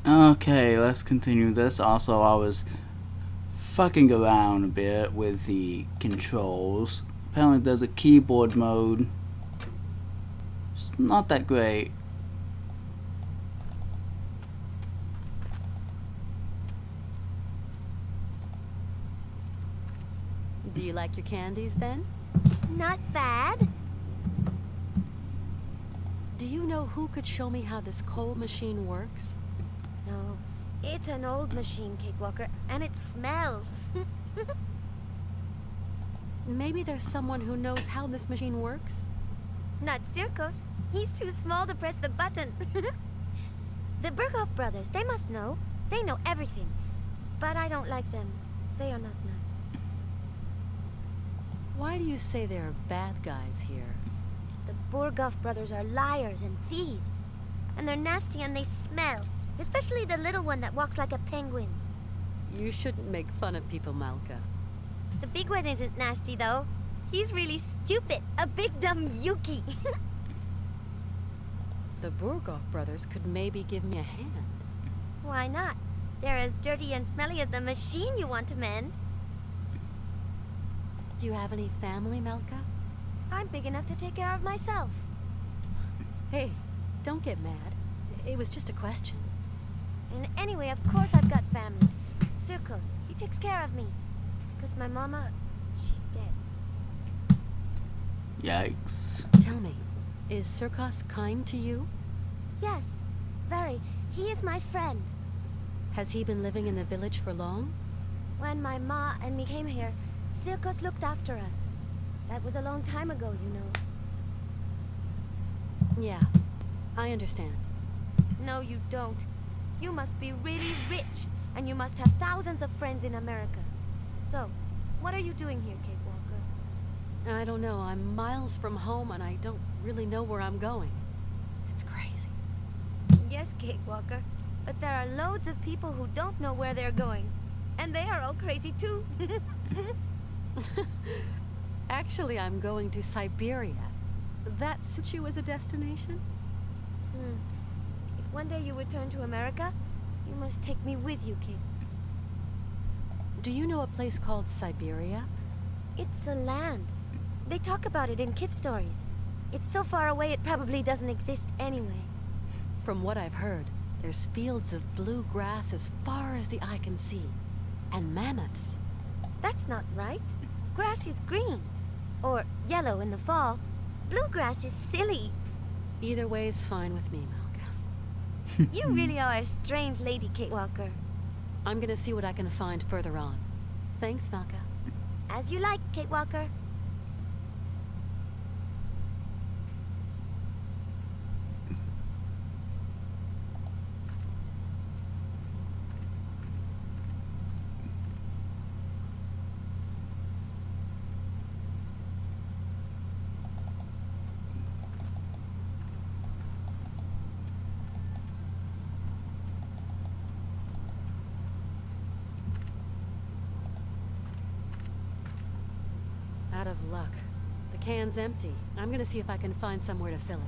Okay, let's continue this. Also, I was fucking around a bit with the controls. Apparently there's a keyboard mode. It's not that great. Do you like your candies then? Not bad. Do you know who could show me how this coal machine works? No, it's an old machine, Cakewalker, and it smells. Maybe there's someone who knows how this machine works? Not Circos. He's too small to press the button. The Berghoff brothers, they must know. They know everything. But I don't like them. They are not nice. Why do you say there are bad guys here? The Berghoff brothers are liars and thieves. And they're nasty and they smell. Especially the little one that walks like a penguin. You shouldn't make fun of people, Malka. The big one isn't nasty, though. He's really stupid. A big dumb Yuki. The Burgoff brothers could maybe give me a hand. Why not? They're as dirty and smelly as the machine you want to mend. Do you have any family, Malka? I'm big enough to take care of myself. Hey, don't get mad. It was just a question. And anyway, of course I've got family. Circos, he takes care of me. Because my mama, she's dead. Yikes. Tell me, is Circos kind to you? Yes, very. He is my friend. Has he been living in the village for long? When my ma and me came here, Circos looked after us. That was a long time ago, you know. Yeah, I understand. No, you don't. You must be really rich, and you must have thousands of friends in America. So, what are you doing here, Cakewalker? I don't know. I'm miles from home, and I don't really know where I'm going. It's crazy. Yes, Cakewalker. But there are loads of people who don't know where they're going. And they are all crazy, too. Actually, I'm going to Syberia. That suits you as a destination? If one day you return to America, you must take me with you, kid. Do you know a place called Syberia? It's a land. They talk about it in kid stories. It's so far away it probably doesn't exist anyway. From what I've heard, there's fields of blue grass as far as the eye can see. And mammoths. That's not right. Grass is green. Or yellow in the fall. Bluegrass is silly. Either way is fine with me, Malka. You really are a strange lady, Cakewalker. I'm gonna see what I can find further on. Thanks, Malka. As you like, Cakewalker. Out of luck. The can's empty. I'm gonna see if I can find somewhere to fill it.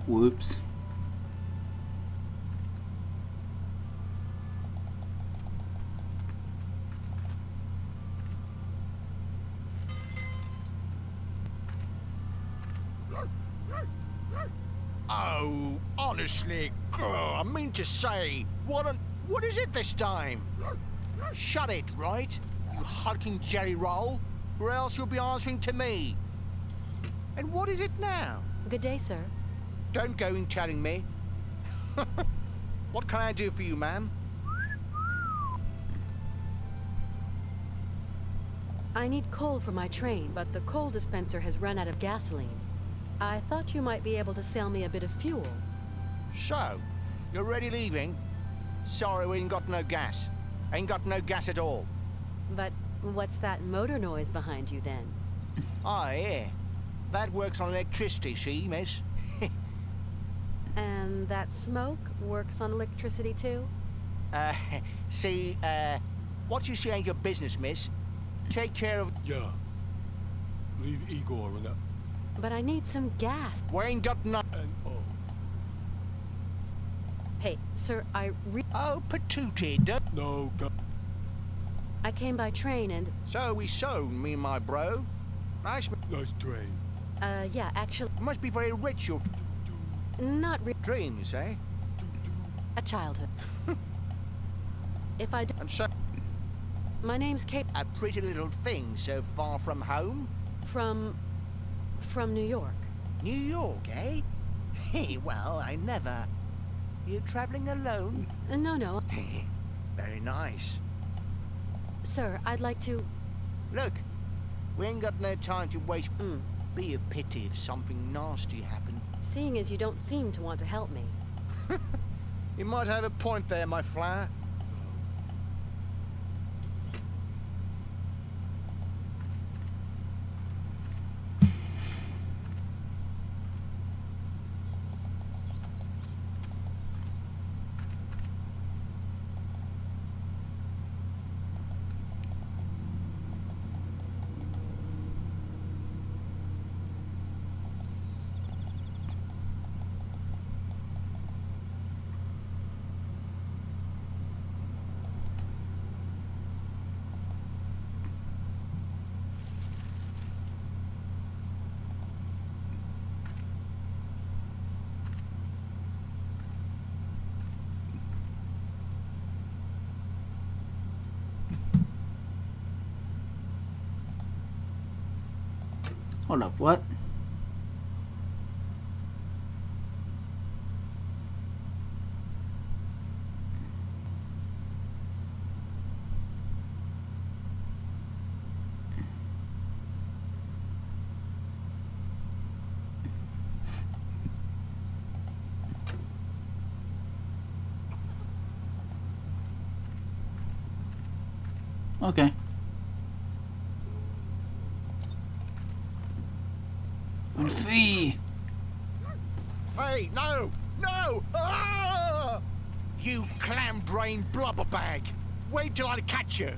Whoops. Oh, honestly, I mean to say, what is it this time? Shut it, right? You hulking jelly roll, or else you'll be answering to me. And what is it now? Good day, sir. Don't go in telling me. What can I do for you, ma'am? I need coal for my train, but the coal dispenser has run out of gasoline. I thought you might be able to sell me a bit of fuel. So, you're already leaving? Sorry, we ain't got no gas. Ain't got no gas at all. But What's that motor noise behind you then? Ah, yeah. That works on electricity, see, miss? And that smoke works on electricity too? Uh, see, what you see ain't your business, miss. Take care of... Yeah. Leave Igor and that. But I need some gas. We ain't got none. And Hey, sir, Oh, patootie, don't... no, go. I came by train and... So we sown, me and my bro. Nice Nice train. yeah, actually... must be very rich, your Not dreams, eh? a childhood. If I d- And so, My name's Kate a pretty little thing so far from home. from New York. New York, eh? Hey, well, I never. You traveling alone? No. Very nice. Sir, I'd like to... Look, we ain't got no time to waste. Be a pity if something nasty happened. Seeing as you don't seem to want to help me. You might have a point there, my flower. Hold up, what? Okay. Une fille! Hey, no! No! Ah! You clam-brained blubberbag! Wait till I catch you!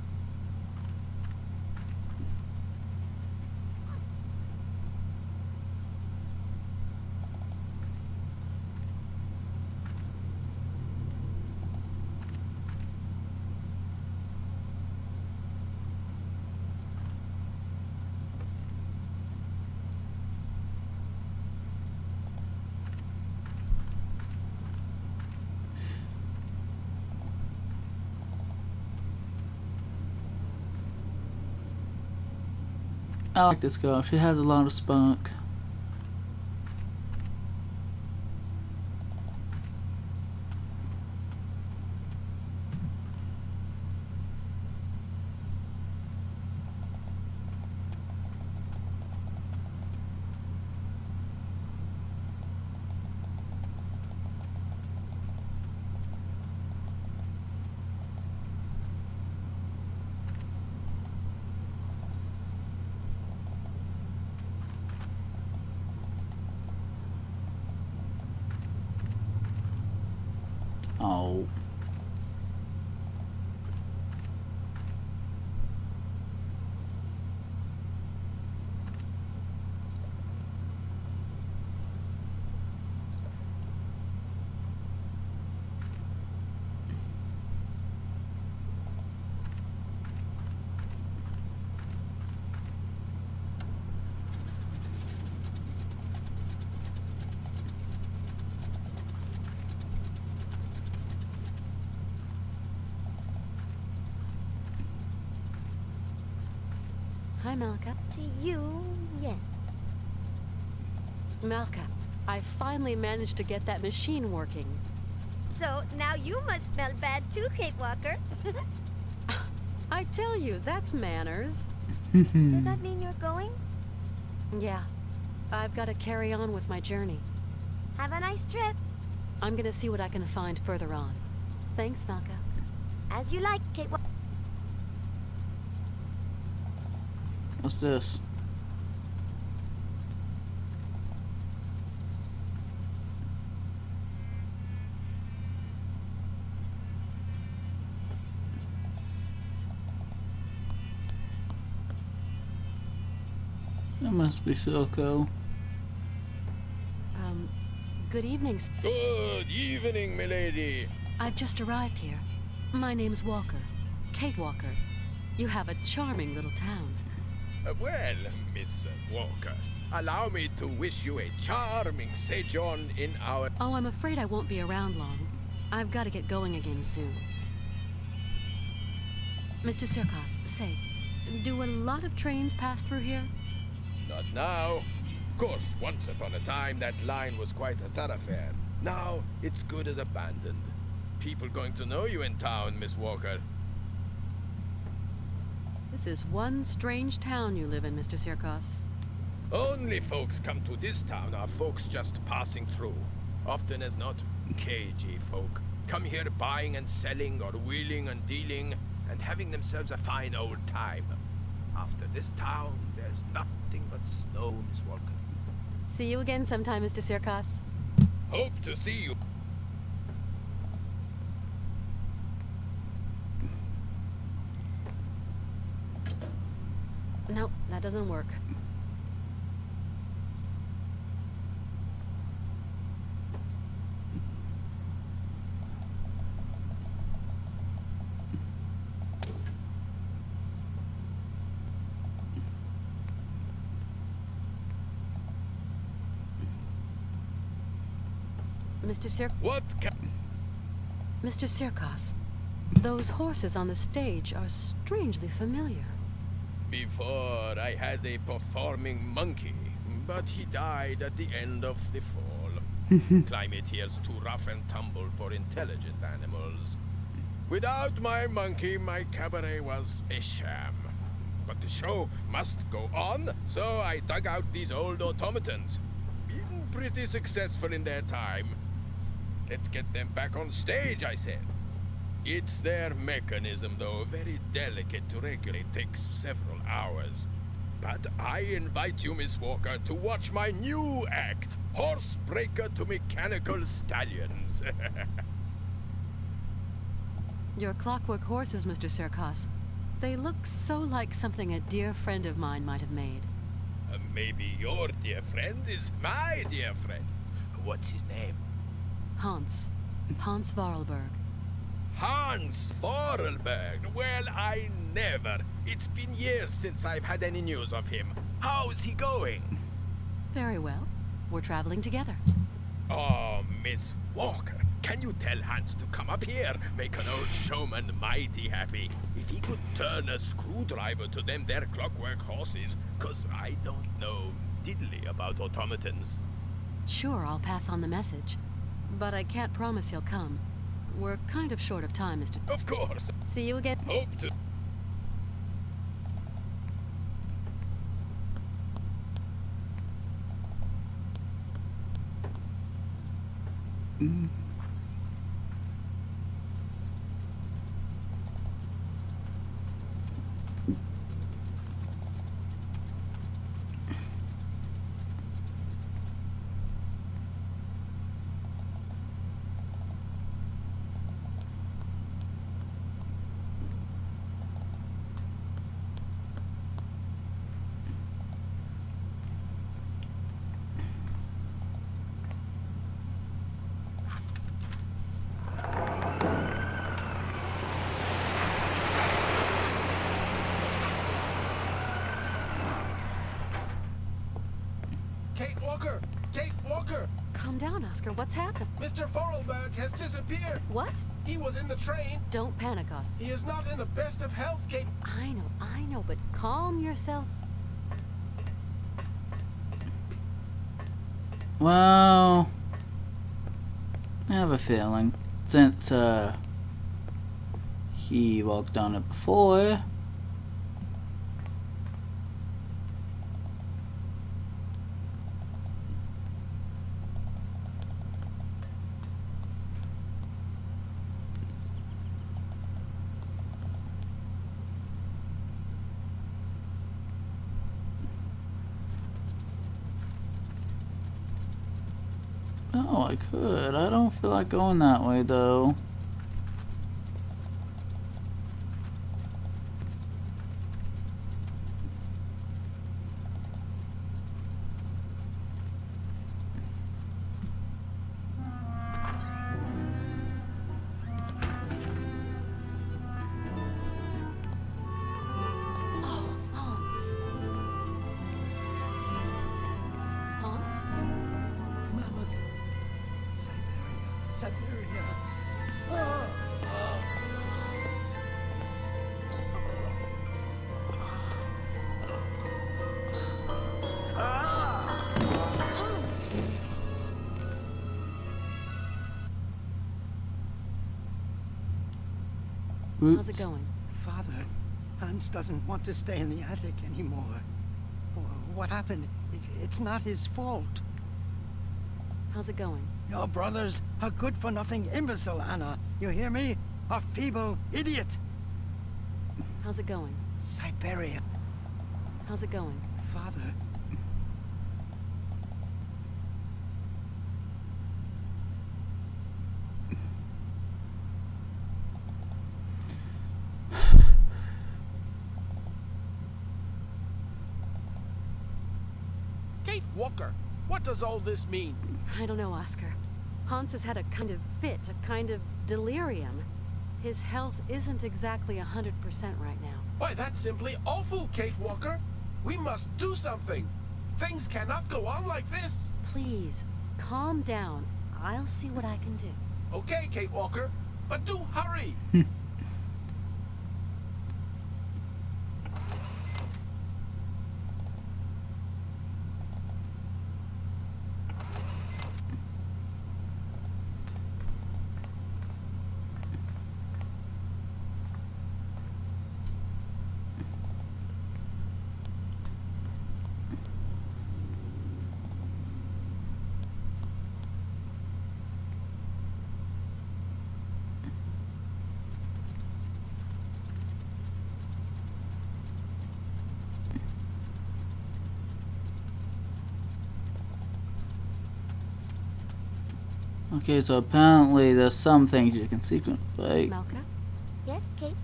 I like this girl. She has a lot of spunk. Oh. Hi, Malka. To you, yes. Malka, I finally managed to get that machine working. So now you must smell bad too, Kate Walker. I tell you, that's manners. Does that mean you're going? Yeah, I've got to carry on with my journey. Have a nice trip. I'm gonna see what I can find further on. Thanks, Malka. As you like, Kate Walker. What's this? That must be so cool. Good evening. Good evening, milady. I've just arrived here. My name's Walker. Kate Walker. You have a charming little town. Well, Miss Walker, allow me to wish you a charming sojourn in our... Oh, I'm afraid I won't be around long. I've got to get going again soon. Mr. Sirkos, say, do a lot of trains pass through here? Not now. Of course, once upon a time, that line was quite a thoroughfare. Now, it's good as abandoned. People going to know you in town, Miss Walker. This is one strange town you live in, Mr. Sirkos. Only folks come to this town are folks just passing through. Often as not, cagey folk. Come here buying and selling or wheeling and dealing and having themselves a fine old time. After this town, there's nothing but snow, Miss Walker. See you again sometime, Mr. Sirkos. Hope to see you. Nope, that doesn't work. What Mr. Sirkos, those horses on the stage are strangely familiar. Before I had a performing monkey, but he died at the end of the fall. Climate here's too rough and tumble for intelligent animals. Without my monkey, my cabaret was a sham. But the show must go on, so I dug out these old automatons. Been pretty successful in their time. Let's get them back on stage, I said. It's their mechanism, though, very delicate to regulate, takes several hours. But I invite you, Miss Walker, to watch my new act, Horsebreaker to Mechanical Stallions. Your clockwork horses, Mr. Sirkos. They look so like something a dear friend of mine might have made. Maybe your dear friend is my dear friend. What's his name? Hans Vorarlberg. Hans Vorarlberg. Well, I never. It's been years since I've had any news of him. How's he going? Very well. We're traveling together. Oh, Miss Walker, can you tell Hans to come up here? Make an old showman mighty happy. If he could turn a screwdriver to them their clockwork horses, 'cause I don't know diddly about automatons. Sure, I'll pass on the message. But I can't promise he'll come. We're kind of short of time, Mr. Of course. See you again. Hope to. Kate Walker! Kate Walker! Calm down, Oscar. What's happened? Mr. Vorarlberg has disappeared! What? He was in the train. Don't panic, Oscar. He is not in the best of health, Kate. I know, but calm yourself. Well, I have a feeling since he walked on it before. No, I could. I don't feel like going that way, though. Oh, Hans. Hans? Mammoth. Syberia. Syberia. Ah. Hans! How's it Oops. going? Father, Hans doesn't want to stay in the attic anymore. What happened? It's not his fault. How's it going? Your brother's a good-for-nothing imbecile, Anna. You hear me? A feeble idiot. How's it going? Syberia. How's it going? Father. Kate Walker, what does all this mean? I don't know, Oscar. Hans has had a kind of fit, a kind of delirium. His health isn't exactly 100% right now. Why, that's simply awful, Kate Walker. We must do something. Things cannot go on like this. Please, calm down. I'll see what I can do. Okay, Kate Walker, but do hurry. Okay, so apparently there's some things you can sequence, right? Malka, Yes, Kate?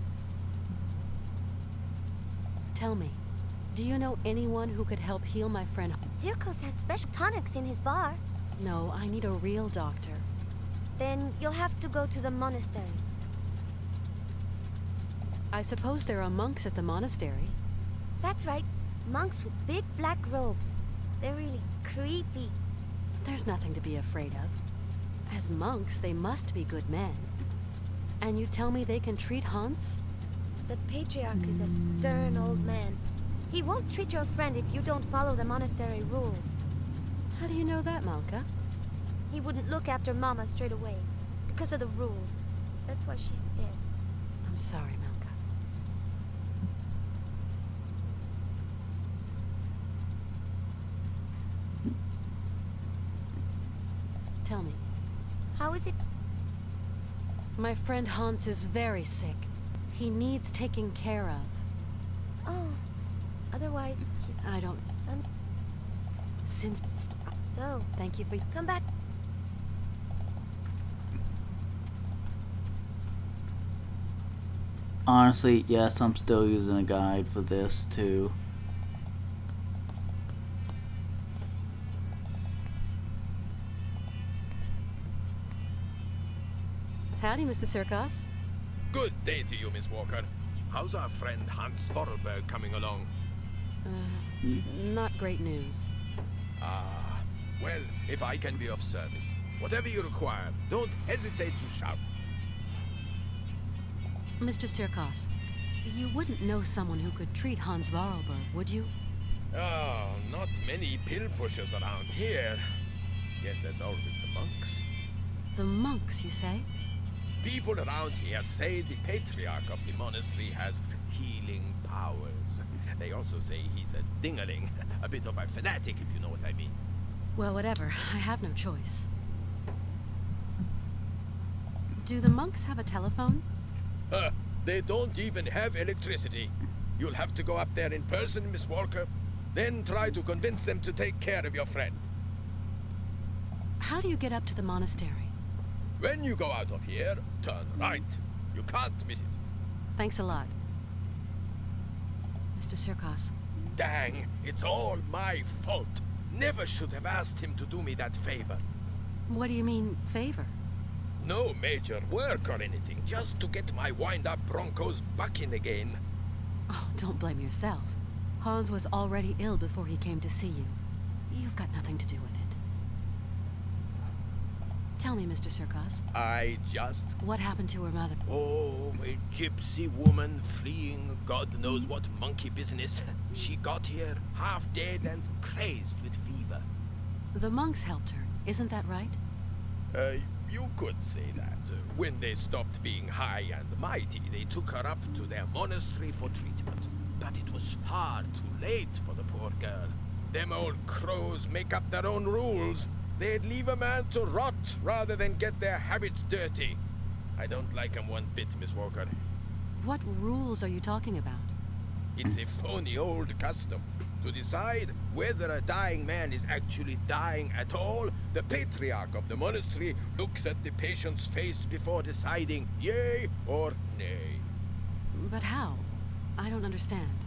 tell me, do you know anyone who could help heal my friend? Zirkos has special tonics in his bar. No, I need a real doctor. Then you'll have to go to the monastery. I suppose there are monks at the monastery. That's right. Monks with big black robes. They're really creepy. There's nothing to be afraid of. As monks, they must be good men. And you tell me they can treat Hans? The patriarch is a stern old man. He won't treat your friend if you don't follow the monastery rules. How do you know that, Malka? He wouldn't look after Mama straight away because of the rules. That's why she's dead. I'm sorry, Malka. Tell me, How is it? my friend Hans is very sick. He needs taking care of. Oh, otherwise, I don't... son. Since... So, Thank you for... come back. Honestly, yes, I'm still using a guide for this too. Howdy, Mr. Sirkos. Good day to you, Miss Walker. How's our friend Hans Vorarlberg coming along? Not great news. Ah, well, if I can be of service, whatever you require, don't hesitate to shout. Mr. Sirkos, you wouldn't know someone who could treat Hans Vorarlberg, would you? Oh, not many pill pushers around here. Guess there's always the monks. The monks, you say? People around here say the patriarch of the monastery has healing powers. They also say he's a dingaling, a bit of a fanatic, if you know what I mean. Well, whatever. I have no choice. Do the monks have a telephone? They don't even have electricity. You'll have to go up there in person, Miss Walker. Then try to convince them to take care of your friend. How do you get up to the monastery? When you go out of here, turn right. You can't miss it. Thanks a lot. Mr. Sirkos. Dang, it's all my fault. Never should have asked him to do me that favor. What do you mean, favor? No major work or anything, just to get my wind-up Broncos back in again. Oh, don't blame yourself. Hans was already ill before he came to see you. You've got nothing to do with it. Tell me, Mr. Sirkos. What happened to her mother? Oh, a gypsy woman fleeing God knows what monkey business. She got here half dead and crazed with fever. The monks helped her, isn't that right? You could say that. When they stopped being high and mighty, they took her up to their monastery for treatment. But it was far too late for the poor girl. Them old crows make up their own rules. They'd leave a man to rot rather than get their habits dirty. I don't like 'em one bit, Miss Walker. What rules are you talking about? It's a phony old custom. To decide whether a dying man is actually dying at all, the patriarch of the monastery looks at the patient's face before deciding yay or nay. But how? I don't understand.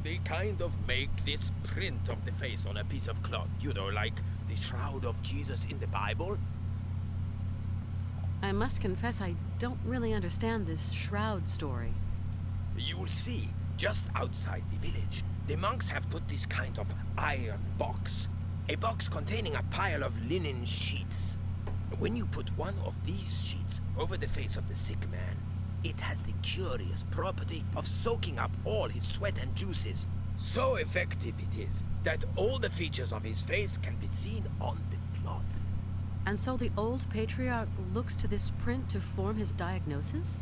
They kind of make this print of the face on a piece of cloth, you know, like the shroud of Jesus in the Bible. I must confess I don't really understand this shroud story. You'll see, just outside the village, the monks have put this kind of iron box. A box containing a pile of linen sheets. When you put one of these sheets over the face of the sick man, it has the curious property of soaking up all his sweat and juices. So effective it is that all the features of his face can be seen on the cloth. And so the old patriarch looks to this print to form his diagnosis?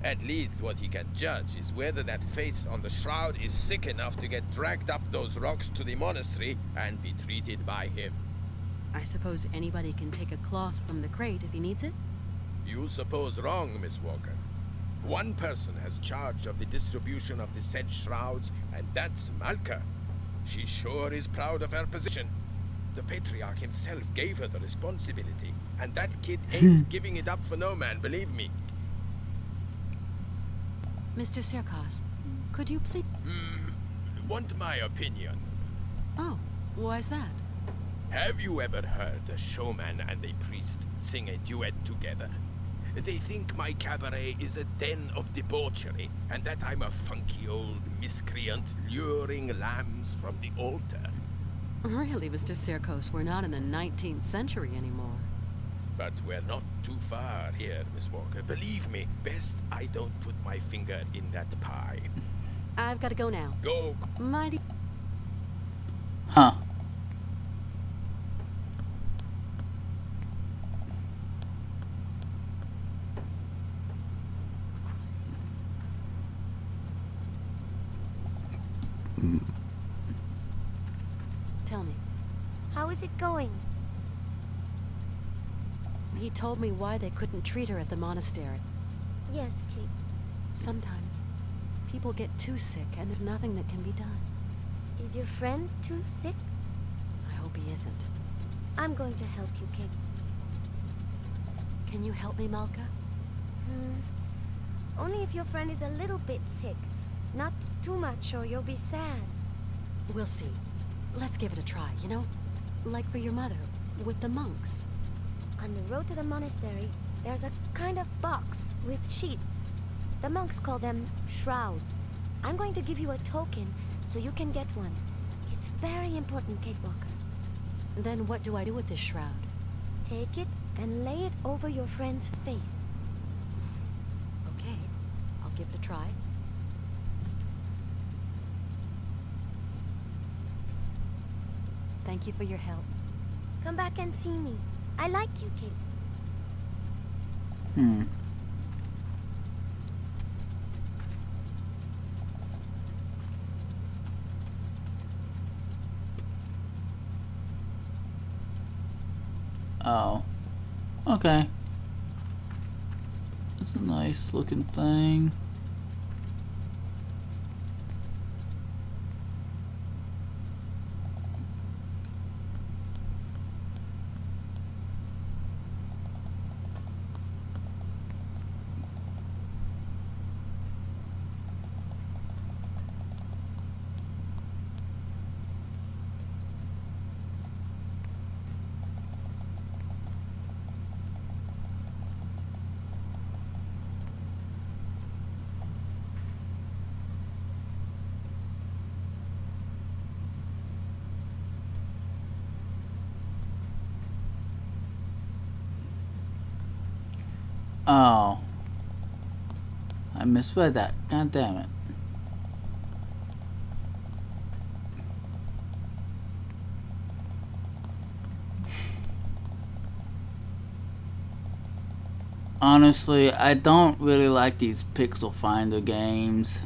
At least what he can judge is whether that face on the shroud is sick enough to get dragged up those rocks to the monastery and be treated by him. I suppose anybody can take a cloth from the crate if he needs it? You suppose wrong, Miss Walker. One person has charge of the distribution of the said shrouds, and that's Malka. She sure is proud of her position. The patriarch himself gave her the responsibility, and that kid ain't giving it up for no man, believe me. Mr. Sirkos, could you please... Want my opinion? Oh, why's that? Have you ever heard a showman and a priest sing a duet together? They think my cabaret is a den of debauchery, and that I'm a funky old miscreant luring lambs from the altar. Really, Mr. Sirkos, we're not in the 19th century anymore. But we're not too far here, Miss Walker. Believe me, best I don't put my finger in that pie. I've got to go now. Go. Mighty... Huh. Tell me. How is it going? He told me why they couldn't treat her at the monastery. Yes, Kate. Sometimes people get too sick and there's nothing that can be done. Is your friend too sick? I hope he isn't. I'm going to help you, Kate. Can you help me, Malka? Only if your friend is a little bit sick. Not too much or you'll be sad. We'll see. Let's give it a try, you know? Like for your mother, with the monks. On the road to the monastery, there's a kind of box with sheets. The monks call them shrouds. I'm going to give you a token so you can get one. It's very important, Kate Walker. Then what do I do with this shroud? Take it and lay it over your friend's face. Okay, I'll give it a try. Thank you for your help. Come back and see me. I like you, Kate. Oh. Okay. It's a nice looking thing. Oh. I misread that. God damn it. Honestly, I don't really like these pixel finder games.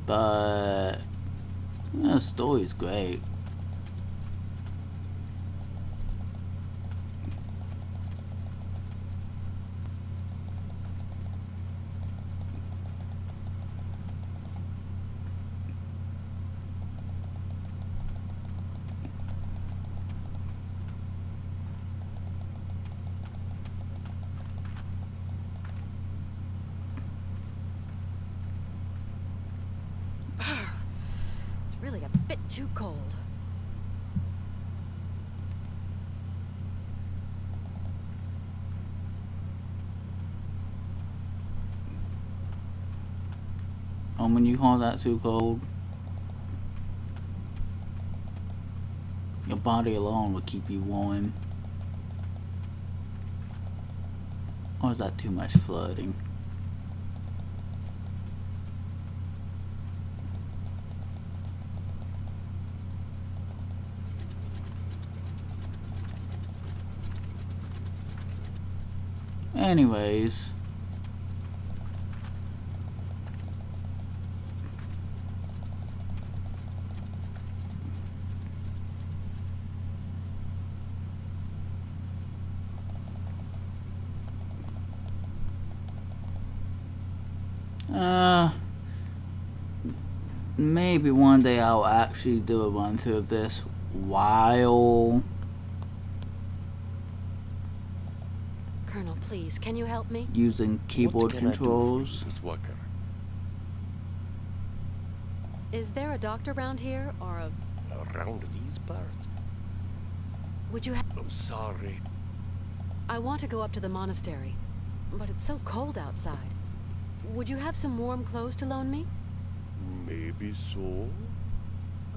But the story's great. It's really a bit too cold. When you call that too cold, your body alone will keep you warm. Or is that too much flooding? Anyways. Maybe one day I'll actually do a run through of this while... Colonel, please, can you help me? using keyboard controls. Miss Walker? Is there a doctor around here, or a... Around these parts? Would you I'm sorry. I want to go up to the monastery, but it's so cold outside. Would you have some warm clothes to loan me? Maybe so.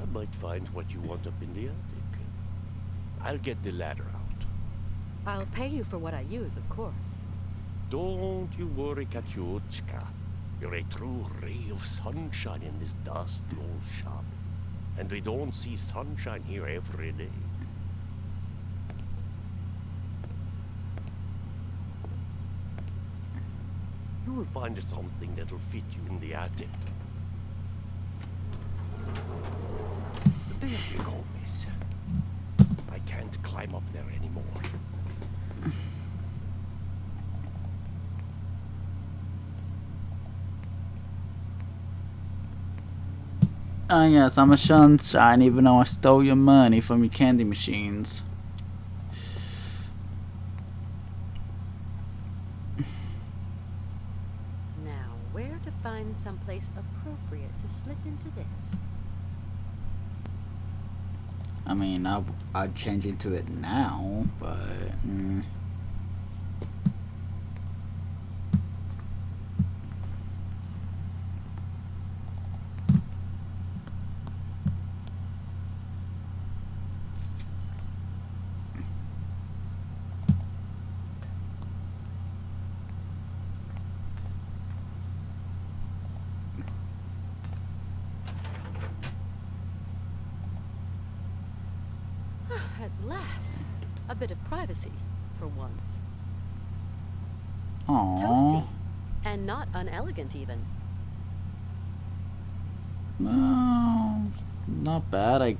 I might find what you want up in the attic. I'll get the ladder out. I'll pay you for what I use, of course. Don't you worry, Katyuchka. You're a true ray of sunshine in this dusty old shop. And we don't see sunshine here every day. You'll find something that'll fit you in the attic. There you go, miss. I can't climb up there anymore. Oh yes, I'm a sunshine even though I stole your money from your candy machines. Now, where to find someplace appropriate to slip into this? I mean, I'd change into it now, but... At last, a bit of privacy, for once. Aww. Toasty, and not unelegant even. No, not bad.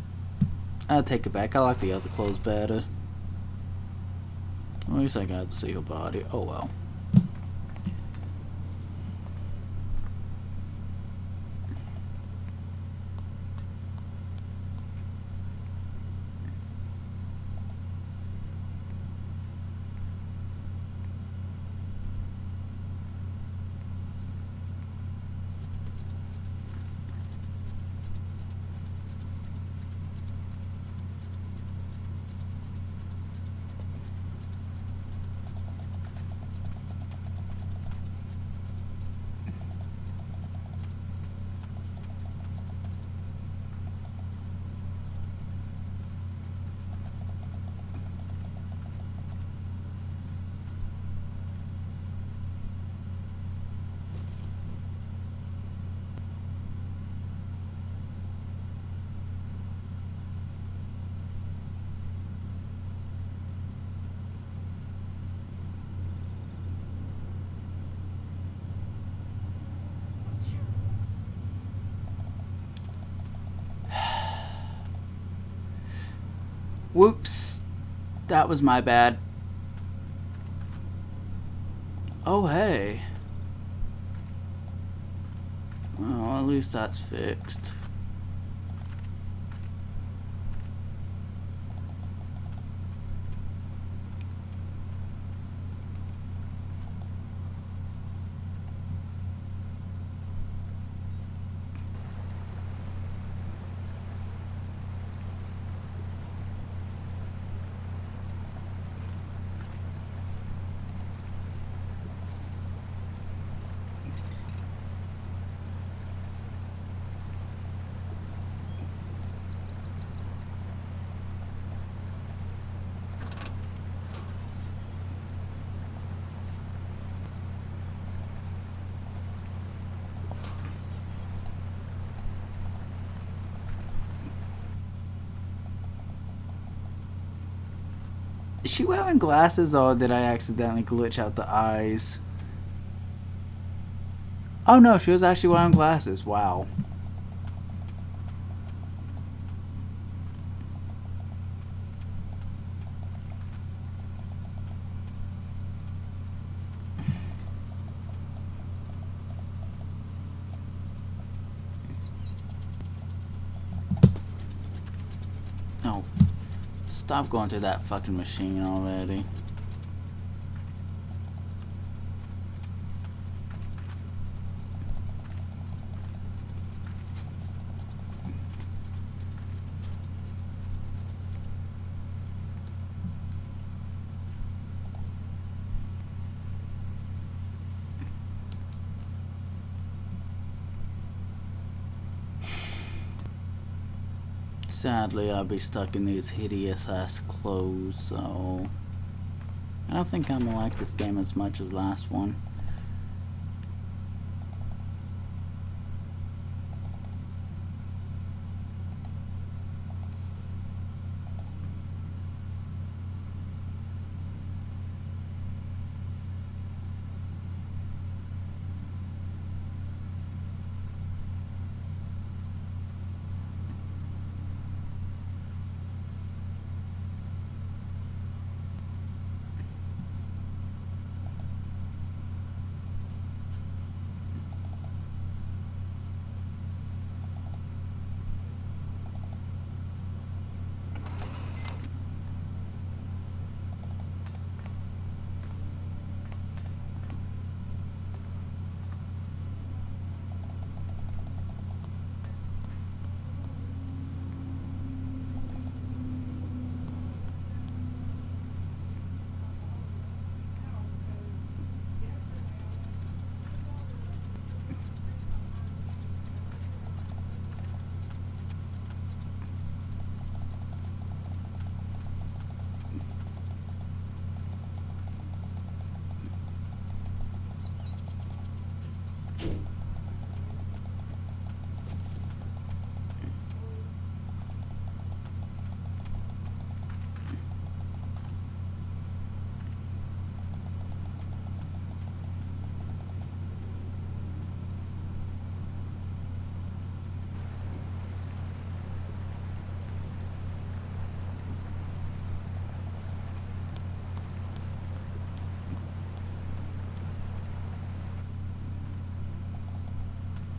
I'll take it back. I like the other clothes better. At least I got to see your body. Oh well. Whoops. That was my bad. Oh, hey. Well, at least that's fixed. Is she wearing glasses or did I accidentally glitch out the eyes? Oh no, she was actually wearing glasses. Wow. Oh. Stop going to that fucking machine already. Sadly, I'll be stuck in these hideous ass clothes, so I don't think I'm gonna like this game as much as last one.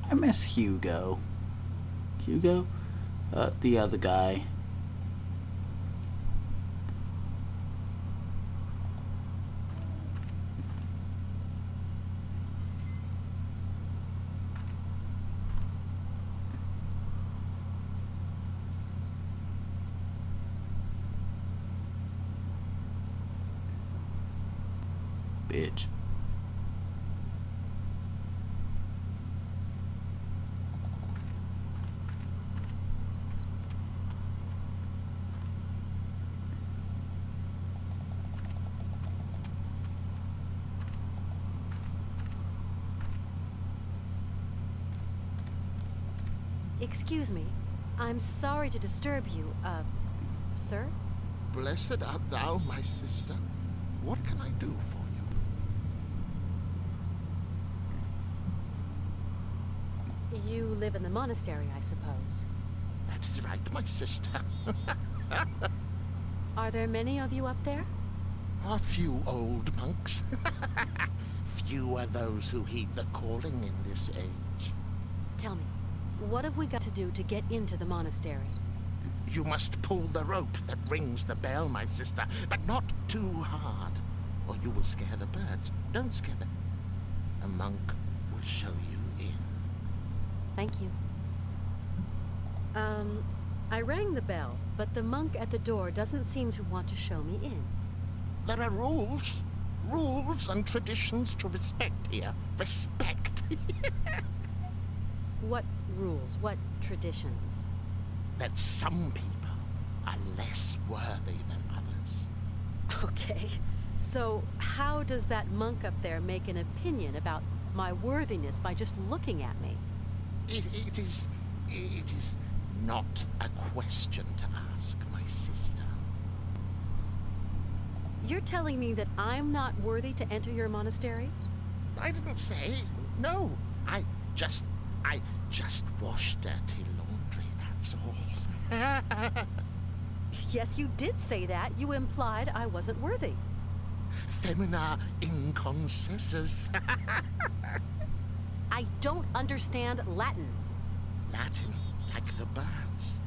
I miss Hugo. Hugo? The other guy. Bitch. Excuse me. I'm sorry to disturb you, sir? Blessed art thou, my sister. What can I do for you? You live in the monastery, I suppose. That is right, my sister. Are there many of you up there? A few old monks. Few are those who heed the calling in this age. Tell me, what have we got to do to get into the monastery? You must pull the rope that rings the bell, my sister, but not too hard, or you will scare the birds. Don't scare them. A monk will show you in. Thank you. I rang the bell, but the monk at the door doesn't seem to want to show me in. There are rules. Rules and traditions to respect here. Respect. What rules? What traditions? That some people are less worthy than others. Okay, so how does that monk up there make an opinion about my worthiness by just looking at me? It is not a question to ask, my sister. You're telling me that I'm not worthy to enter your monastery? I didn't say. No. I just wash dirty laundry, that's all. Yes, you did say that. You implied I wasn't worthy. Femina inconcessus. I don't understand Latin. Latin, like the birds.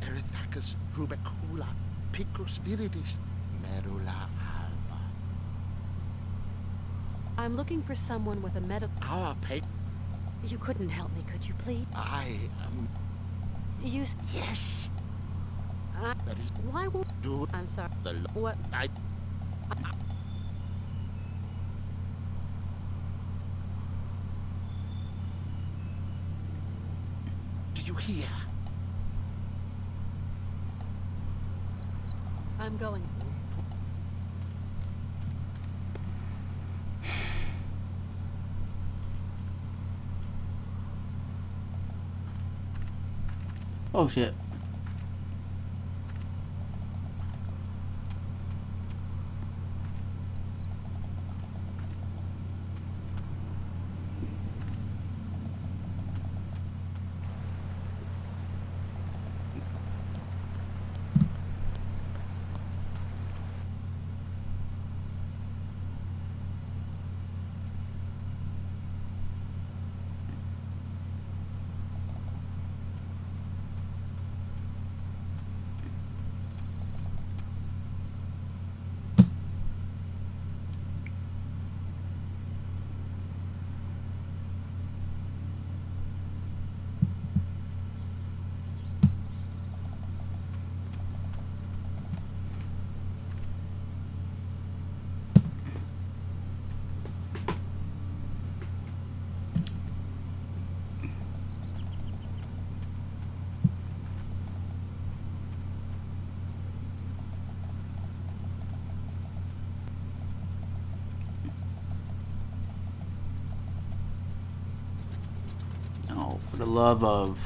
Erythacus rubecula, picus viridis, merula alba. I'm looking for someone with a medical... Our pay. You couldn't help me, could you please? I am... You... Yes. That is... Why won't... Do... I'm sorry. The... What? Do you hear? I'm going. Oh shit. Oh, for the love of...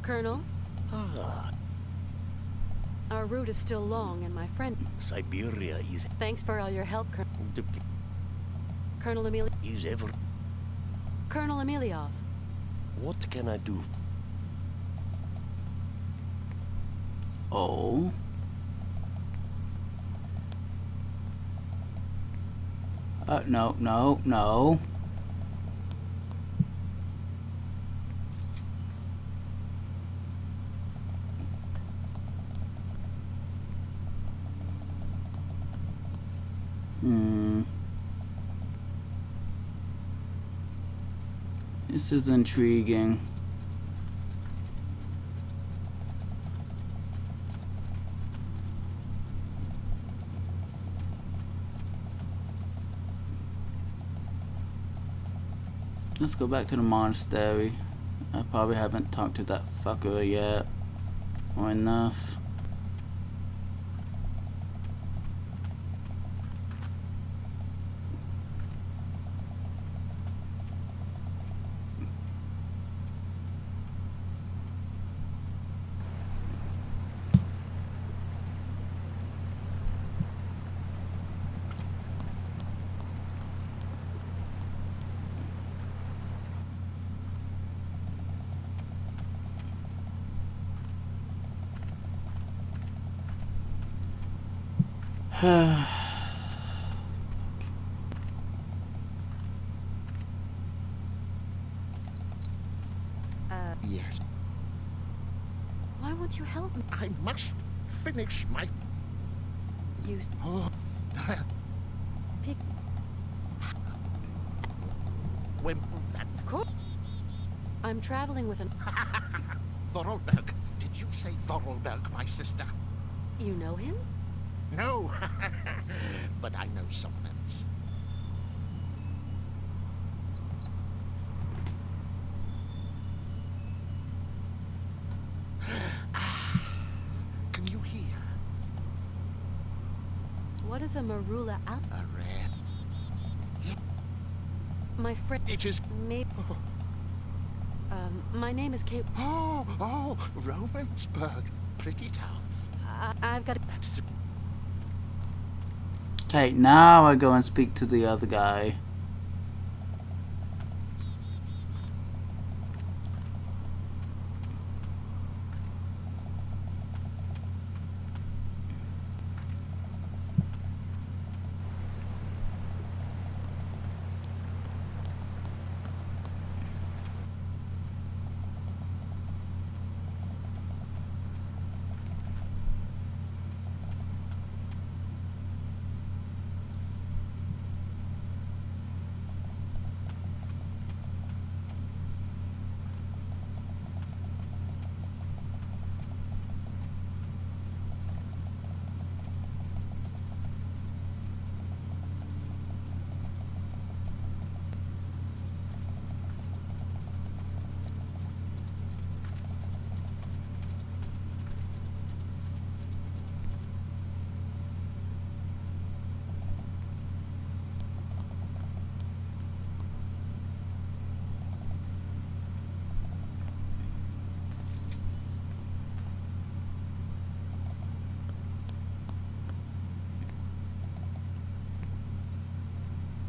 Colonel, Ah, our route is still long, and my friend... Syberia is... Thanks for all your help, The Colonel Emil... is ever... Colonel Emiliov. What can I do? Oh. No, no, no. This is intriguing. Let's go back to the monastery. I probably haven't talked to that fucker yet. Or enough. Yes, Why won't you help me? I must finish my... You Oh, pick. when that... Of course. I'm traveling with an. Vorarlberg. Did you say Vorarlberg, my sister? You know him? No, but I know someone else. Can you hear? What is a marula out? A rare... My friend. It is... Maybe. My name is Kate. Oh, Romansburg. Pretty town. I've got. That is... Okay, now I go and speak to the other guy.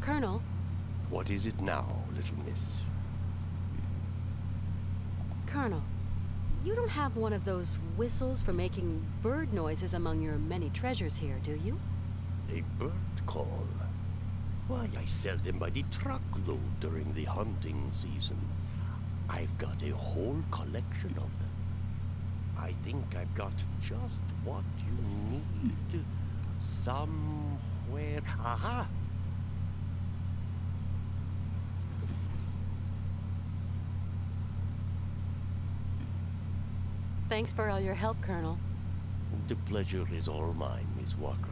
Colonel. What is it now, little miss? Colonel. You don't have one of those whistles for making bird noises among your many treasures here, do you? A bird call? Why, I sell them by the truckload during the hunting season. I've got a whole collection of them. I think I've got just what you need. Somewhere... Aha! Thanks for all your help, Colonel. The pleasure is all mine, Miss Walker.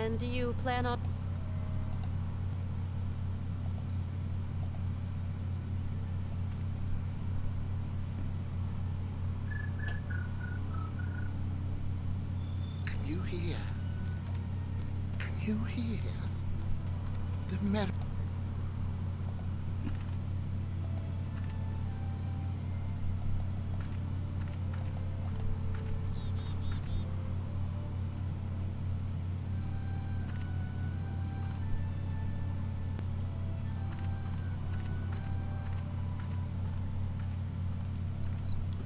And do you plan on... Can you hear? Can you hear? The mer...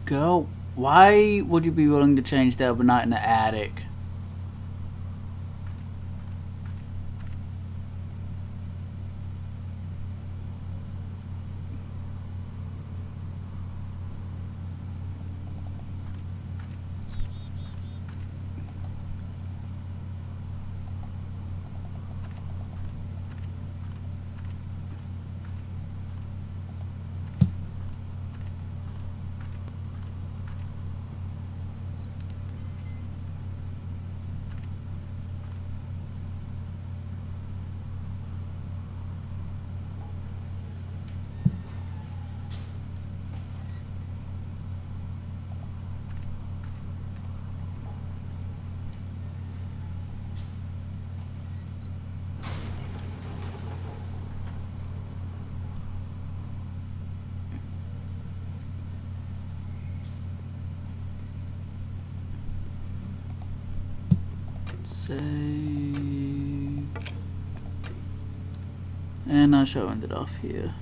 Girl, why would you be willing to change that but not in the attic? Save. And I shall end it off here.